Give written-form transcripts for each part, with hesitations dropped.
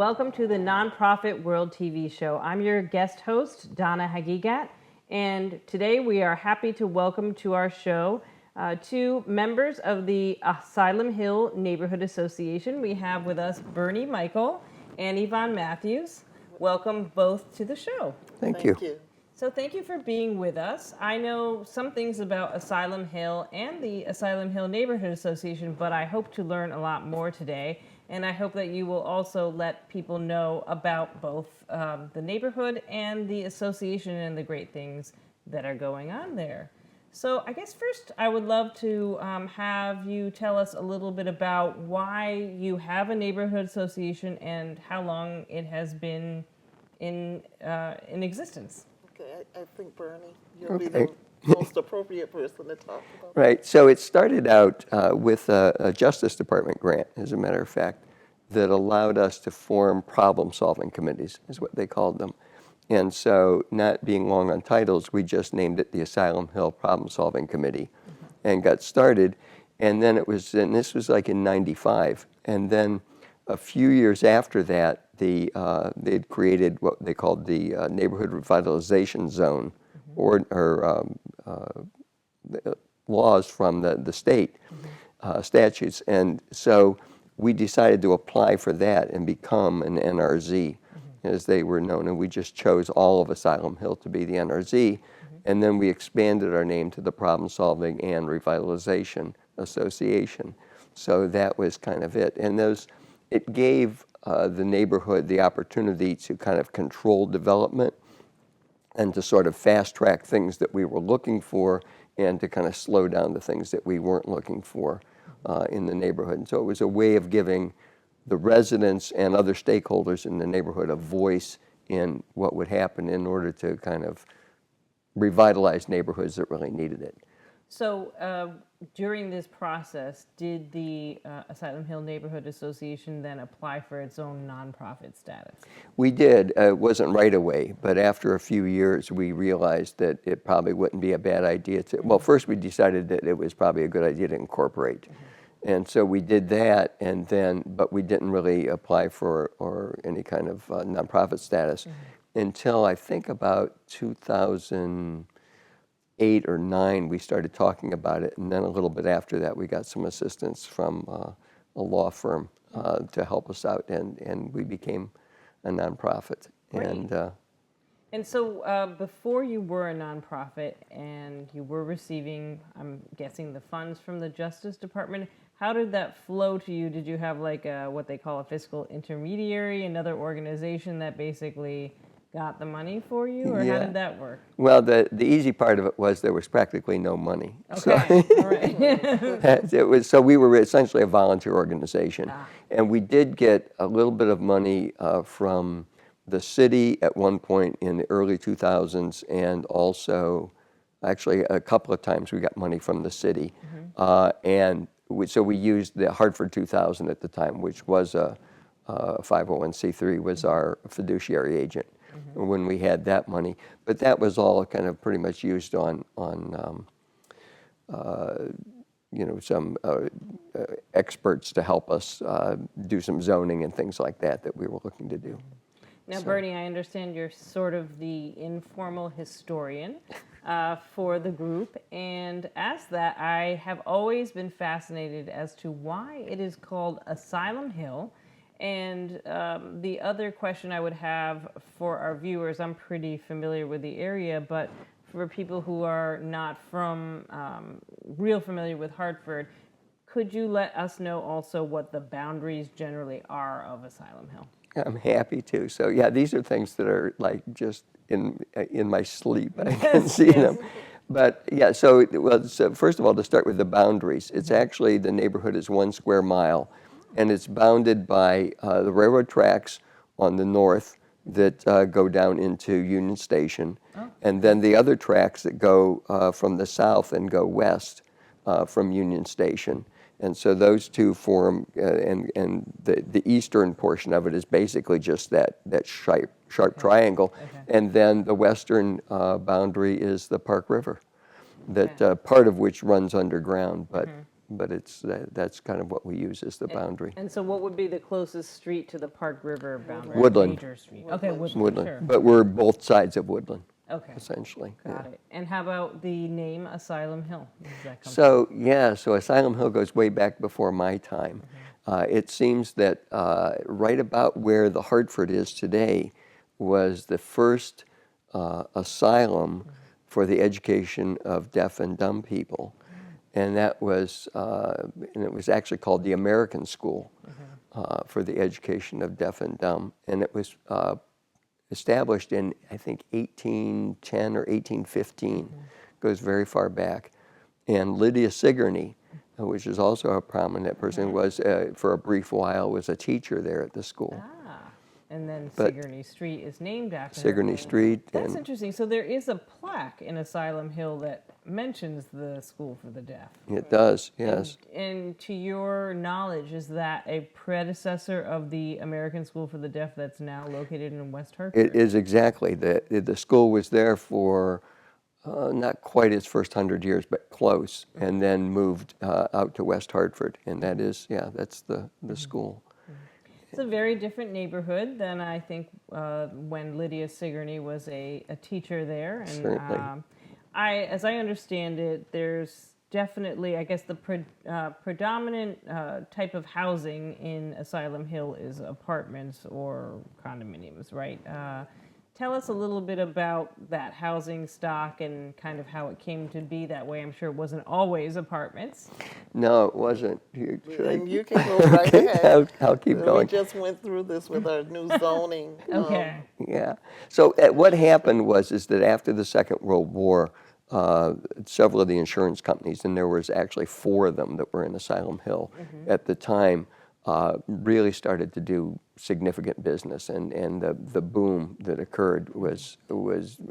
Welcome to the NonProfit World TV show. I'm your guest host, Donna Hagigat, and today we are happy to welcome to our show two members of the Asylum Hill Neighborhood Association. We have with us Bernie Michael and Yvonne Matthews. Welcome both to the show. Thank you. So thank you for being with us. I know some things about Asylum Hill and the Asylum Hill Neighborhood Association, but I hope to learn a lot more today. And I hope that you will also let people know about both the neighborhood and the association and the great things that are going on there. So I guess first I would love to have you tell us a little bit about why you have a neighborhood association and how long it has been in existence. Okay, I think Bernie, you'll be the most appropriate person to talk about. Right, so it started out with a Justice Department grant, as a matter of fact, that allowed us to form problem-solving committees, is what they called them. And so, not being long on titles, we just named it the Asylum Hill Problem-Solving Committee and got started. And then this was like in '95. And then a few years after that, they'd created what they called the Neighborhood Revitalization Zone, or laws from the state statutes. And so we decided to apply for that and become an NRZ, as they were known. And we just chose all of Asylum Hill to be the NRZ. And then we expanded our name to the Problem Solving and Revitalization Association. So that was kind of it. And it gave the neighborhood the opportunity to kind of control development and to sort of fast track things that we were looking for and to kind of slow down the things that we weren't looking for in the neighborhood. And so it was a way of giving the residents and other stakeholders in the neighborhood a voice in what would happen in order to kind of revitalize neighborhoods that really needed it. So during this process, did the Asylum Hill Neighborhood Association then apply for its own nonprofit status? We did. It wasn't right away, but after a few years, we realized that it probably wouldn't be a bad idea to. Well, first we decided that it was probably a good idea to incorporate, and so we did that. And then, but we didn't really apply for or any kind of nonprofit status until I think about 2008 or 2009, we started talking about it, and then a little bit after that, we got some assistance from a law firm to help us out, and we became a nonprofit. Great. And so before you were a nonprofit and you were receiving, I'm guessing, the funds from the Justice Department, how did that flow to you? Did you have like what they call a fiscal intermediary, another organization that basically got the money for you, or how did that work? Well, the easy part of it was there was practically no money. Okay, all right. So we were essentially a volunteer organization. And we did get a little bit of money from the city at one point in the early 2000s, and also actually a couple of times we got money from the city. So we used the Hartford 2000 at the time, which was a 501c3, was our fiduciary agent when we had that money. But that was all kind of pretty much used on some experts to help us do some zoning and things like that we were looking to do. Now, Bernie, I understand you're sort of the informal historian for the group, and as that, I have always been fascinated as to why it is called Asylum Hill. And the other question I would have for our viewers, I'm pretty familiar with the area, but for people who are not from real familiar with Hartford, could you let us know also what the boundaries generally are of Asylum Hill? I'm happy to. So yeah, these are things that are like just in my sleep. I can see them. But yeah, so first of all, to start with the boundaries, it's actually, the neighborhood is 1 square mile. And it's bounded by the railroad tracks on the north that go down into Union Station, and then the other tracks that go from the south and go west from Union Station. And so those two form, and the eastern portion of it is basically just that sharp triangle. And then the western boundary is the Park River, that part of which runs underground, but but that's kind of what we use as the boundary. And so what would be the closest street to the Park River boundary? Woodland. Major street. Okay, Woodland, Woodland, sure. but we're both sides of Woodland, Okay, essentially. got it. And how about the name Asylum Hill? Where does that come So Asylum Hill goes way back before my time. It seems that right about where the Hartford is today was the first asylum for the education of deaf and dumb people, and that was and it was actually called the American School for the education of deaf and dumb, and it was established in, I think, 1810 or 1815. Goes very far back. And Lydia Sigourney, which is also a prominent person, was for a brief while was a teacher there at the school. And then But Sigourney Street is named after her. Sigourney Street. That's and interesting. So there is a plaque in Asylum Hill that mentions the School for the Deaf. It does, yes. And to your knowledge, is that a predecessor of the American School for the Deaf that's now located in West Hartford? It is exactly. The school was there for not quite its first 100 years, but close, and then moved out to West Hartford. And that is, that's the school. It's a very different neighborhood than I think when Lydia Sigourney was a teacher there. And Certainly. as I understand it, there's definitely, I guess, the predominant type of housing in Asylum Hill is apartments or condominiums, right? Tell us a little bit about that housing stock and kind of how it came to be that way. I'm sure it wasn't always apartments. No, it wasn't. And you can go right ahead. I'll keep going. We just went through this with our new zoning. Okay. Yeah. So what happened is that after the Second World War, several of the insurance companies, and there was actually 4 of them that were in Asylum Hill at the time, really started to do significant business, and the boom that occurred was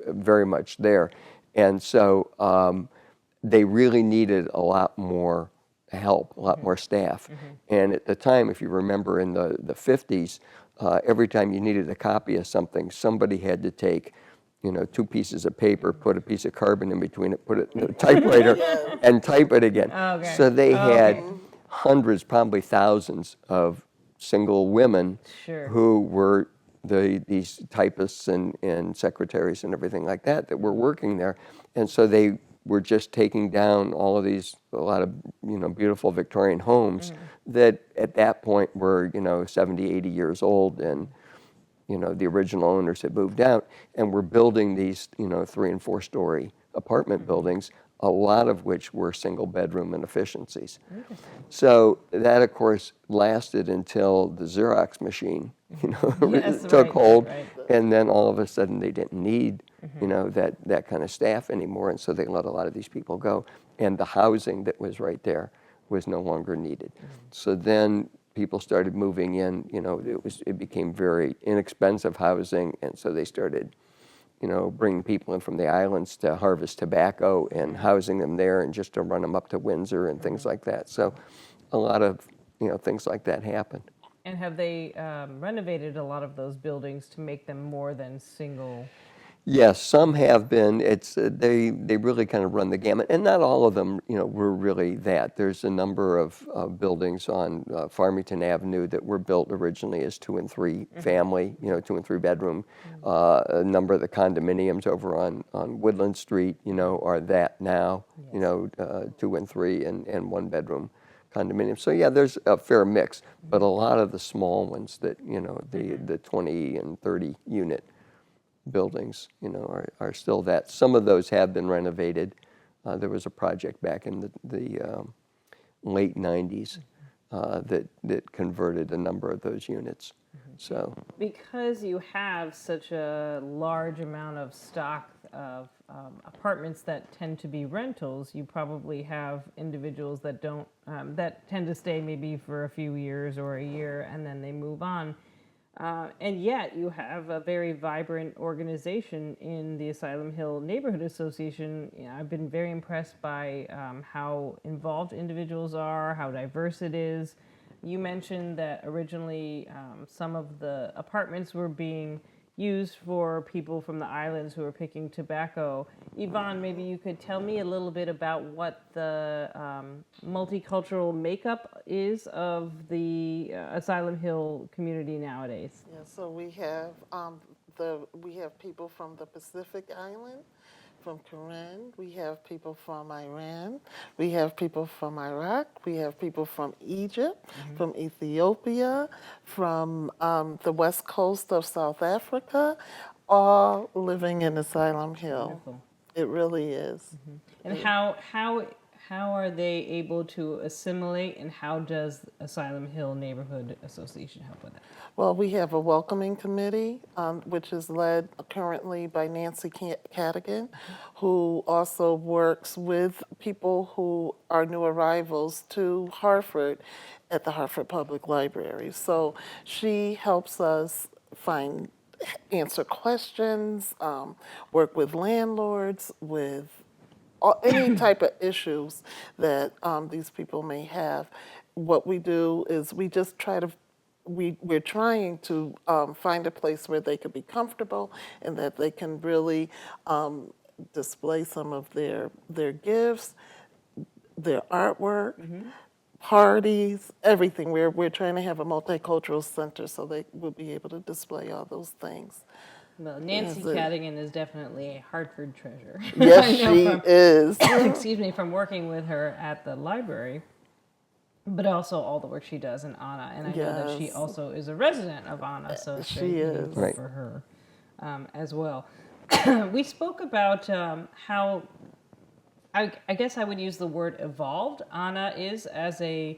very much there, and so they really needed a lot more help, a lot more staff, and at the time, if you remember, in the 50s, every time you needed a copy of something, somebody had to take 2 pieces of paper, put a piece of carbon in between it, put it in the typewriter, and type it again. Okay. So they had hundreds, probably thousands of single women who were these typists and secretaries and everything like that were working there. And so they were just taking down all of these, a lot of beautiful Victorian homes that at that point were 70, 80 years old, and the original owners had moved out, and were building these 3- and 4-story apartment buildings, a lot of which were single bedroom inefficiencies. So that, of course, lasted until the Xerox machine, took hold, and then all of a sudden they didn't need, that kind of staff anymore, and so they let a lot of these people go, and the housing that was right there was no longer needed. So then people started moving in. It became very inexpensive housing, and so they started bringing people in from the islands to harvest tobacco and housing them there, and just to run them up to Windsor and things like that. So a lot of things like that happened. And have they renovated a lot of those buildings to make them more than single? Yes, some have been. It's they really kind of run the gamut, and not all of them, were really that. There's a number of buildings on Farmington Avenue that were built originally as 2 and 3 family, 2 and 3 bedroom. A number of the condominiums over on Woodland Street, are that now, 2 and 3 and 1 bedroom condominiums. So yeah, there's a fair mix, but a lot of the small ones that the 20 and 30 unit buildings, are still that. Some of those have been renovated. There was a project back in the late 90s that converted a number of those units. So because you have such a large amount of stock of apartments that tend to be rentals, you probably have individuals that don't that tend to stay maybe for a few years or a year, and then they move on. And yet you have a very vibrant organization in the Asylum Hill Neighborhood Association. I've been very impressed by how involved individuals are, how diverse it is. You mentioned that originally some of the apartments were being used for people from the islands who are picking tobacco. Yvonne, maybe you could tell me a little bit about what the multicultural makeup is of the Asylum Hill community nowadays. Yeah, so we have people from the Pacific Island, from Karen. We have people from Iran. We have people from Iraq. We have people from Egypt, from Ethiopia, from the west coast of South Africa, all living in Asylum Hill. Wonderful. It really is. And how are they able to assimilate, and how does Asylum Hill Neighborhood Association help with that? Well, we have a welcoming committee, which is led currently by Nancy Cadigan, who also works with people who are new arrivals to Hartford at the Hartford Public Library. So she helps us answer questions, work with landlords, with any type of issues that these people may have. What we do is we just try to we're trying to find a place where they could be comfortable and that they can really display some of their gifts, their artwork, parties, everything. We're trying to have a multicultural center so they will be able to display all those things. Well, Nancy Yes, Cadigan is definitely a Hartford treasure. Yes, I know she is. excuse me, from working with her at the library, but also all the work she does in Anna. And I know that she Yes. also is a resident of Anna, so it's She very is. meaningful Right. for her as well. We spoke about how, I guess I would use the word evolved Anna is as a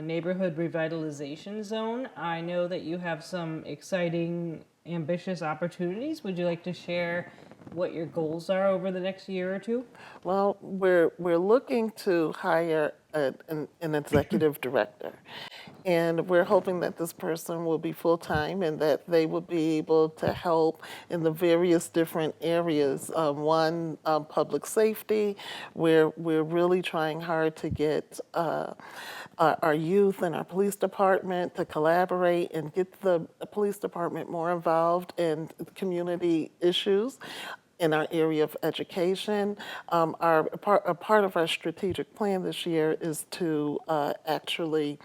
neighborhood revitalization zone. I know that you have some exciting, ambitious opportunities. Would you like to share what your goals are over the next year or two? Well, we're looking to hire an executive director, and we're hoping that this person will be full-time and that they will be able to help in the various different areas. One, public safety, where we're really trying hard to get our youth and our police department to collaborate and get the police department more involved in community issues. In our area of education, a part of our strategic plan this year is to actually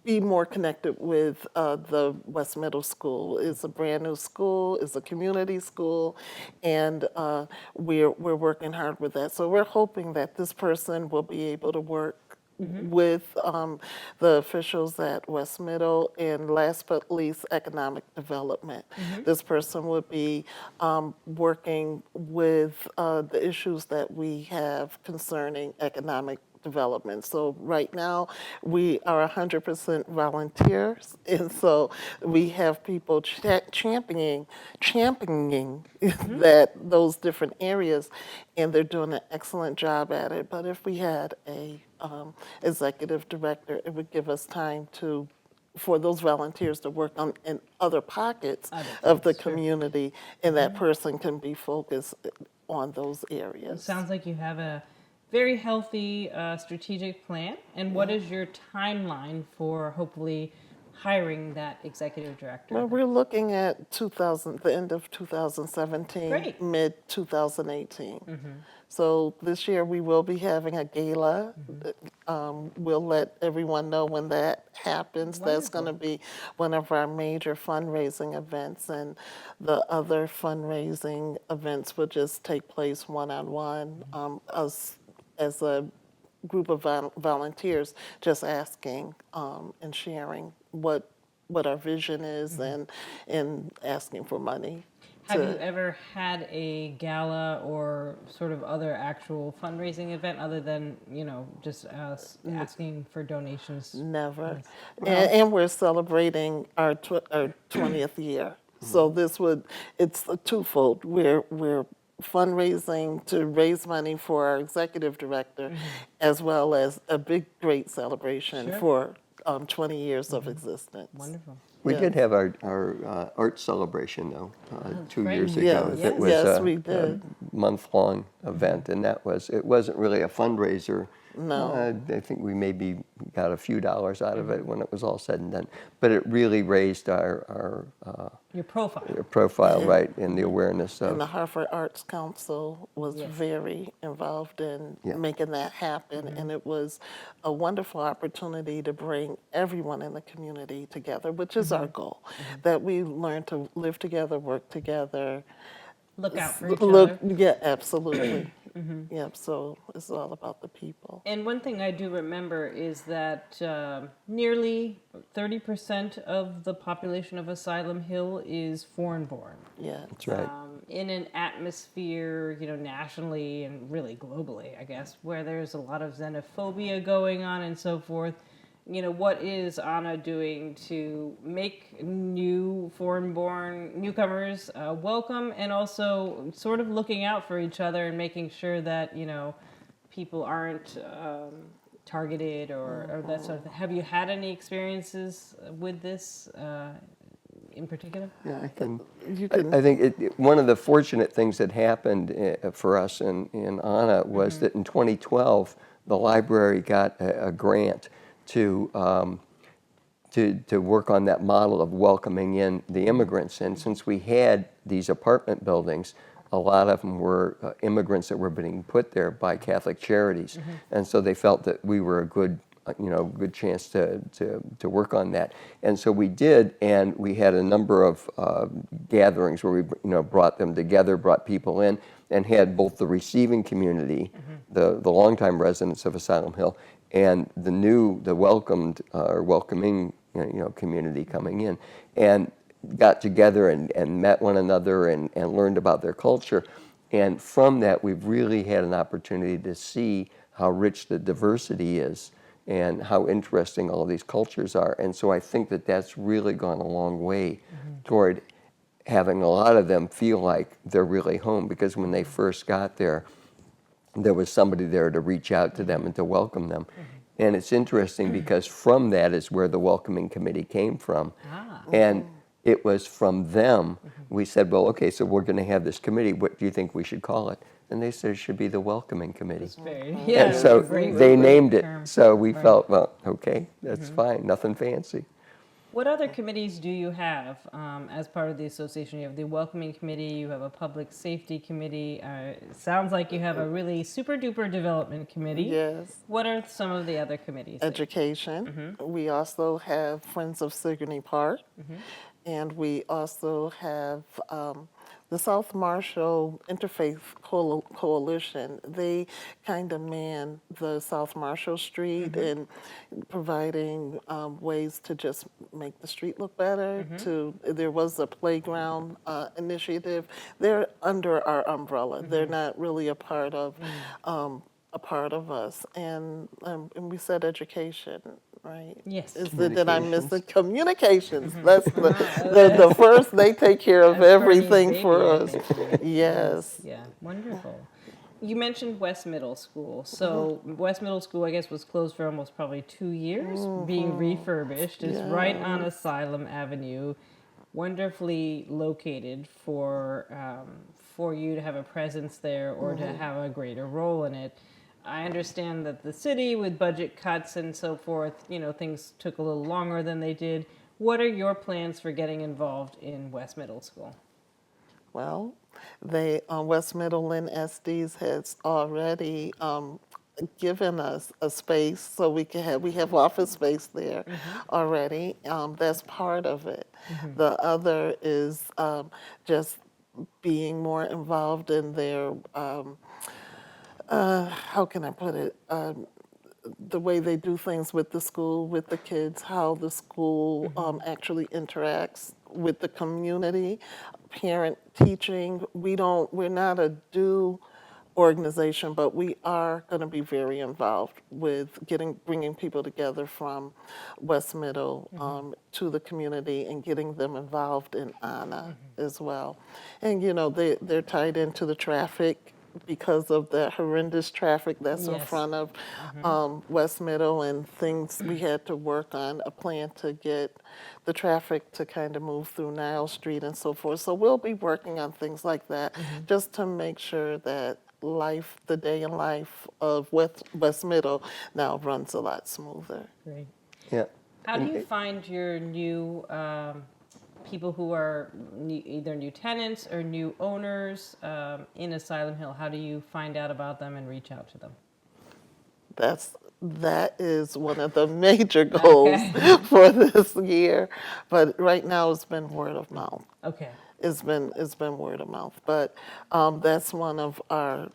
be more connected with the West Middle School. It's a brand new school, it's a community school, and we're working hard with that. So we're hoping that this person will be able to work with the officials at West Middle, and last but least, economic development. This person would be working with the issues that we have concerning economic development. So right now we are 100% volunteers, and so we have people championing that those different areas, and they're doing an excellent job at it. But if we had a executive director, it would give us time for those volunteers to work on in other pockets of the community, and that person can be focused on those areas. It sounds like you have a very healthy strategic plan. And what is your timeline for hopefully hiring that executive director? Well, we're looking at the end of 2017, Great. mid 2018. So this year we will be having a gala. We'll let everyone know when that happens. That's going to be one of our major fundraising events, and the other fundraising events will just take place one-on-one. Us as a group of volunteers just asking and sharing what our vision is, and asking for money. Have you ever had a gala or sort of other actual fundraising event other than, just asking for donations? Never. And we're celebrating our 20th year. So it's a twofold. We're fundraising to raise money for our executive director, as well as a big, great celebration for 20 years of existence. Wonderful. We Yes. did have our art celebration, though, 2 great. years Yeah, ago. yes, It was yes, a, we did. a month-long event, and it wasn't really a fundraiser. No. I think we maybe got a few dollars out of it when it was all said and done. But it really raised our Your profile. profile, right, and the awareness And the of. Hartford Arts Council was Yes. very involved in Yeah. making that happen. And it was a wonderful opportunity to bring everyone in the community together, which is our goal, that we learn to live together, work together. Look out for each Look, other. yeah, absolutely. Yep, so it's all about the people. And one thing I do remember is that nearly 30% of the population of Asylum Hill is foreign-born. Yeah. That's right. In an atmosphere, nationally and really globally, I guess, where there's a lot of xenophobia going on and so forth. What is Anna doing to make new foreign-born newcomers welcome, and also sort of looking out for each other and making sure that, people aren't targeted or that sort of thing? Have you had any experiences with this in particular? Yeah, I can. You can, I think one of the fortunate things that happened for us in Anna was that in 2012, the library got a grant to work on that model of welcoming in the immigrants. And since we had these apartment buildings, a lot of them were immigrants that were being put there by Catholic Charities, and so they felt that we were a good chance to work on that. And so we did, and we had a number of gatherings where we brought them together, brought people in, and had both the receiving community, the longtime residents of Asylum Hill, and the welcoming community coming in, and got together and met one another and learned about their culture. And from that, we've really had an opportunity to see how rich the diversity is and how interesting all of these cultures are. And so I think that that's really gone a long way toward having a lot of them feel like they're really home, because when they first got there, there was somebody there to reach out to them and to welcome them. And it's interesting because from that is where the welcoming committee came from. And it was from them we said, well, okay, so we're going to have this committee. What do you think we should call it? And they said it should be the welcoming committee. And so they named it. So we felt, well, okay, that's fine, nothing fancy. What other committees do you have as part of the association? You have the welcoming committee, you have a public safety committee. It sounds like you have a really super duper development committee. yes. What are some of the other committees? Education. We also have Friends of Sigourney Park. And we also have the South Marshall Interfaith Coalition. They kind of man the South Marshall Street and providing ways to just make the street look better. There was a playground initiative. They're under our umbrella. They're not really a part of us. And we said education. Right. Yes. Did I miss the communications? That's the first. They take care of everything for us. Yes. Yeah, wonderful. You mentioned West Middle School. So West Middle School, I guess, was closed for almost probably 2 years, being refurbished. It's right on Asylum Avenue, wonderfully located for you to have a presence there or to have a greater role in it. I understand that the city, with budget cuts and so forth, things took a little longer than they did. What are your plans for getting involved in West Middle School? Well, West Middle and Estes has already given us a space so we have office space there already. That's part of it. The other is just being more involved in their how can I put it? The way they do things with the school, with the kids, how the school actually interacts with the community, parent teaching. We're not a do organization, but we are going to be very involved with bringing people together from West Middle to the community and getting them involved in ANA as well. And they're tied into the traffic because of the horrendous traffic that's in front of West Middle and things. We had to work on a plan to get the traffic to kind of move through Nile Street and so forth. So we'll be working on things like that just to make sure that life, the day in life of West Middle now runs a lot smoother. Great. Yeah. How do you find your new people who are either new tenants or new owners in Asylum Hill? How do you find out about them and reach out to them? That is one of the major goals for this year. But right now it's been word of mouth. Okay. It's been word of mouth. But that's one of our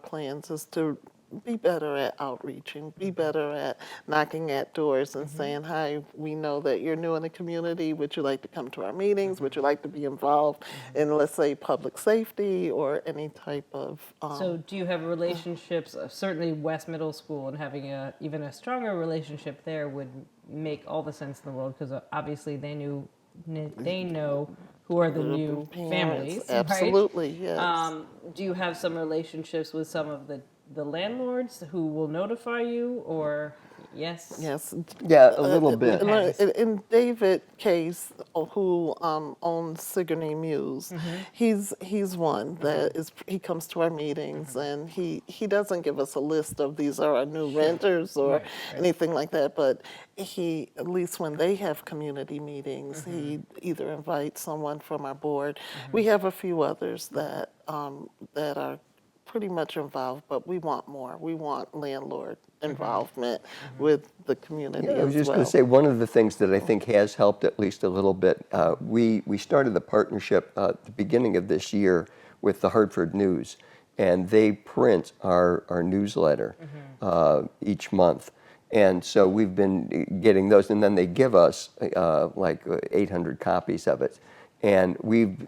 plans is to be better at outreaching, be better at knocking at doors and saying, hi, we know that you're new in the community. Would you like to come to our meetings? Would you like to be involved in, let's say, public safety or any type of... So do you have relationships, certainly West Middle School, and having even a stronger relationship there would make all the sense in the world, because obviously they know who are the new families, absolutely, right? yes. Do you have some relationships with some of the landlords who will notify you, or yes? Yes. Yeah, a little bit. In David Case, who owns Sigourney Muse, he's one that he comes to our meetings, and he doesn't give us a list of these are our new renters or anything like that, but he, at least when they have community meetings, he either invites someone from our board. We have a few others that are pretty much involved, but we want more. We want landlord involvement with the community I was as just well. going to say, one of the things that I think has helped at least a little bit, we started the partnership at the beginning of this year with the Hartford News, and they print our newsletter each month. And so we've been getting those, and then they give us like 800 copies of it. And we've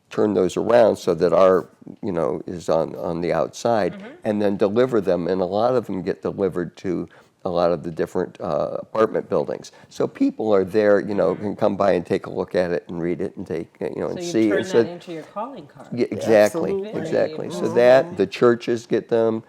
turn those around so that our, is on the outside, and then deliver them. And a lot of them get delivered to a lot of the different apartment buildings. So people are there, can come by and take a look at it and read it and take, and So see. you And turn that into your calling card. yeah, exactly, Absolutely. exactly. So that, the churches get them.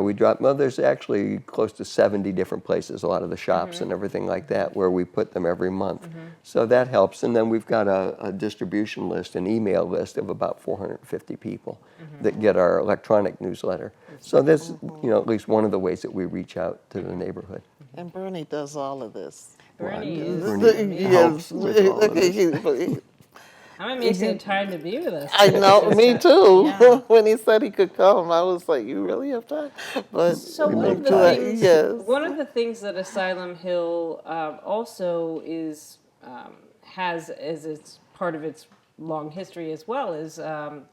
We drop, well, there's actually close to 70 different places, a lot of the shops and everything like that, where we put them every month. So that helps. And then we've got a distribution list, an email list of about 450 people that get our electronic newsletter. So that's, at least one of the ways that we reach out to the neighborhood. And Bernie does all of this. Bernie is Bernie helps with all of this. I'm amazing time to be with us. I know, me too. Yeah. When he said he could come, I was like, "You really have time?" But So one of the things that Asylum Hill also is has as its part of its long history as well is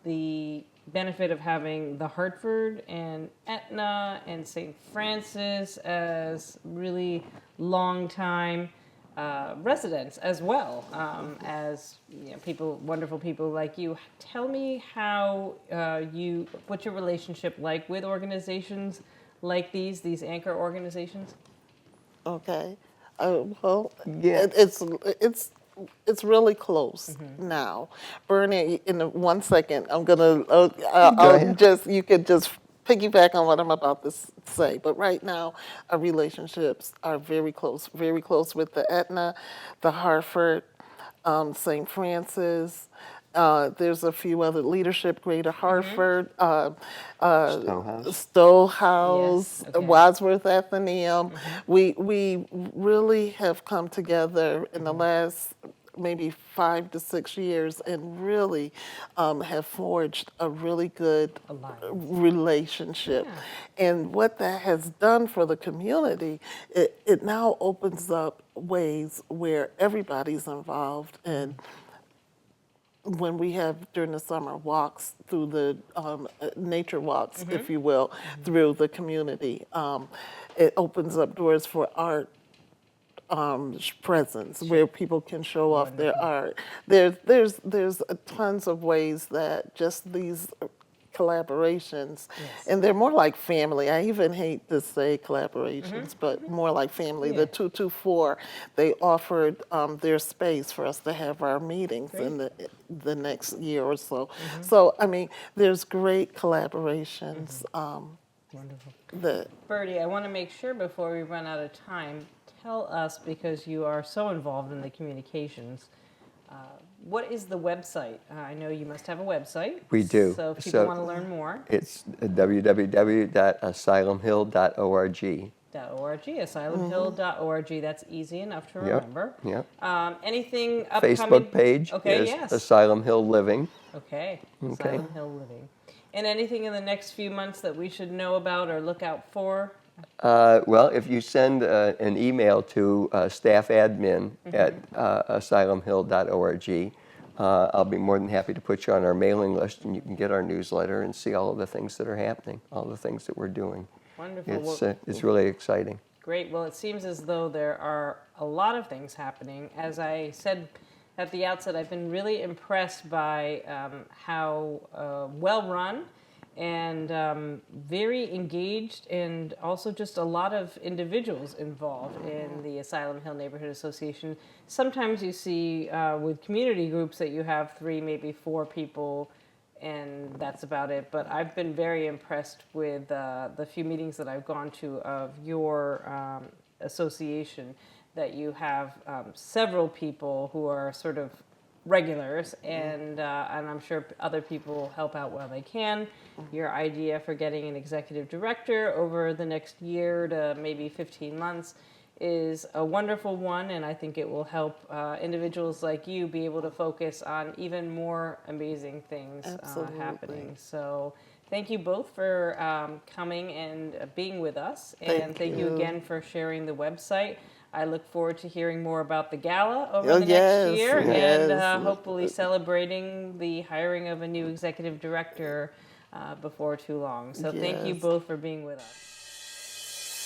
the benefit of having the Hartford and Etna and St. Francis as really long time residents as well as wonderful people like you. Tell me how what's your relationship like with organizations like these anchor organizations? Okay, well, Yeah. it's really close now. Bernie, in 1 second, I'm gonna I'll just you could just piggyback on what I'm about to say. But right now, our relationships are very close with the Etna, the Hartford, St. Francis. There's a few other leadership, Greater Hartford, Stowehouse, Yes, okay. Wadsworth Athenaeum. We really have come together in the last maybe 5 to 6 years and really have forged a really good relationship. Yeah. And what that has done for the community, it now opens up ways where everybody's involved. And when we have during the summer walks through the nature walks, if you will, through the community, it opens up doors for art presence where people can show off their art. There's tons of ways that just these collaborations, and they're more like family. I even hate to say collaborations, but more like family. The 224, they offered their space for us to have our meetings in the next year or so. So, I mean, there's great collaborations. Wonderful. Bertie, I want to make sure before we run out of time, tell us, because you are so involved in the communications, what is the website? I know you must have a website. We do. So if people So- want to learn more, It's www.asylumhill.org. .org, That's easy enough to remember. Yep. Anything upcoming? Facebook page Okay, is yes. Asylum Hill Living. Okay, Okay. Asylum Hill Living. And anything in the next few months that we should know about or look out for? Well, if you send an email to staff admin at asylumhill.org, I'll be more than happy to put you on our mailing list, and you can get our newsletter and see all of the things that are happening, all the things that we're doing. Wonderful. It's really exciting. Great. Well, it seems as though there are a lot of things happening. As I said at the outset, I've been really impressed by how well run and very engaged, and also just a lot of individuals involved in the Asylum Hill Neighborhood Association. Sometimes you see with community groups that you have 3, maybe 4 people, and that's about it. But I've been very impressed with the few meetings that I've gone to of your association, that you have several people who are sort of regulars, and I'm sure other people help out where they can. Your idea for getting an executive director over the next year to maybe 15 months is a wonderful one, and I think it will help individuals like you be able to focus on even more amazing things happening. So thank you both for coming and being with us, and thank you again for sharing the website. I look forward to hearing more about the gala over the next year, and hopefully celebrating the hiring of a new executive director before too long. So thank you both for being with us.